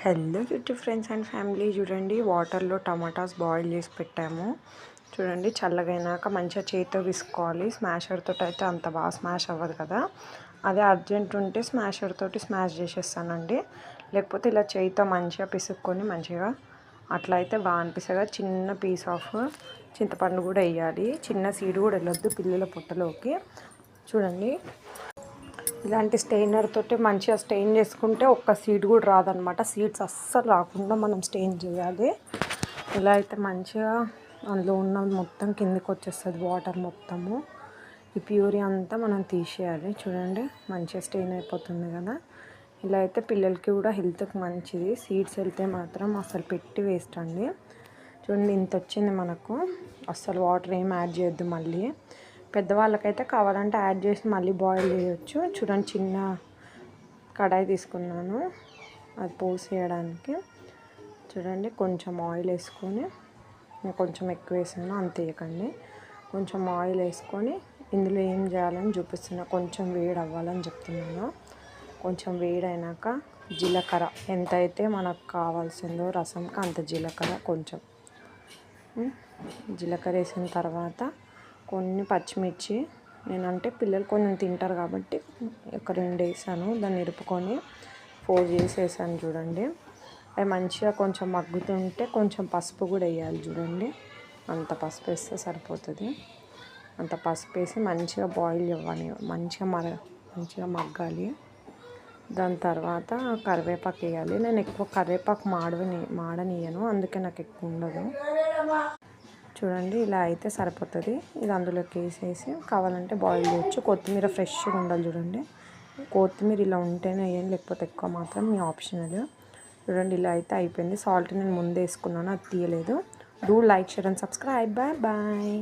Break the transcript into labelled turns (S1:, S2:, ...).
S1: Hello YouTube friends and family. చూడండి, వాటర్లో tomatoes boil చేసి పెట్టాము. చూడండి, చల్లగైనాక మంచిగా చేతితో విసుకోవాలి. స్మాషర్ తోటి అయితే అంత బాగా స్మాష్ అవ్వదు కదా. అదే అర్జెంట్ ఉంటే స్మాషర్ తోటి స్మాష్ చేసేస్తానండి. లేకపోతే ఇలా చేతితో మంచిగా పిసుక్కొని మంచిగా అట్లా అయితే బాగా అనిపిస్తుంది. చిన్న పీస్ ఆఫ్ చింతపండు కూడా వేయాలి. చిన్న సీడ్ కూడా వెళ్ళొద్దు పిల్లల పొట్టలోకి. చూడండి, ఇలాంటి స్టెయినర్ తోటి మంచిగా స్టెయిన్ చేసుకుంటే ఒక్క సీడ్ కూడా రాదనమాట. సీడ్స్ అస్సలు రాకుండా మనం స్టెయిన్ చేయాలి. ఇలా అయితే మంచిగా అందులో ఉన్నది మొత్తం కిందికి వచ్చేస్తుంది, వాటర్ మొత్తము. ఈ ప్యూరీ అంతా మనం తీసేయాలి. చూడండి, మంచిగా స్టెయిన్ అయిపోతుంది కదా. ఇలా అయితే పిల్లలకి కూడా హెల్త్కి మంచిది. సీడ్స్ వెళ్తే మాత్రం అసలు పెట్టి వేస్ట్ అండి. చూడండి, ఇంత వచ్చింది మనకు. అస్సలు వాటర్ ఏం యాడ్ చేయొద్దు. మళ్ళీ పెద్దవాళ్ళకైతే కావాలంటే యాడ్ చేసి మళ్ళీ బాయిల్ చేయొచ్చు. చూడండి, చిన్న కడాయి తీసుకున్నాను అది పోసేయడానికి. చూడండి, కొంచెం ఆయిల్ వేసుకొని, కొంచెం ఎక్కువ వేసాను అంత వేయకండి. కొంచెం ఆయిల్ వేసుకొని ఇందులో ఏం చేయాలని చూపిస్తున్నా. కొంచెం వేడి అవ్వాలని చెప్తున్నాను. కొంచెం వేడైనాక జీలకర్ర ఎంత అయితే మనకు కావాల్సిందో రసంకి అంత జీలకర్ర, కొంచెం జీలకర్ర వేసిన తర్వాత కొన్ని పచ్చిమిర్చి. నేనంటే పిల్లలు కొంచెం తింటారు కాబట్టి ఒక 2 వేసాను. దాన్ని ఇరుపుకొని 4 చేసేసాను. చూడండి, అవి మంచిగా కొంచెం మగ్గుతుంటే కొంచెం పసుపు కూడా వేయాలి. చూడండి, అంత పసుపు వేస్తే సరిపోతుంది. అంత పసుపు వేసి మంచిగా బాయిల్ ఇవ్వాలి. మంచిగా మగ్గాలి. దాని తర్వాత కరివేపాకు వేయాలి. నేను ఎక్కువ కరివేపాకు మాడనియను, అందుకే నాకు ఎక్కువ ఉండదు. చూడండి, ఇలా అయితే సరిపోతుంది. ఇది అందులోకి వేసేసి కావాలంటే బాయిల్ చేయొచ్చు. కొత్తిమీర ఫ్రెష్గా ఉండాలి. చూడండి, కొత్తిమీర ఇలా ఉంటేనే వేయండి, లేకపోతే ఎక్కువ మాత్రం మీ ఆప్షనల్. చూడండి, ఇలా అయితే అయిపోయింది. సాల్ట్ నేను ముందే వేసుకున్నాను, అది తీయలేదు. Do like, share and subscribe. Bye bye.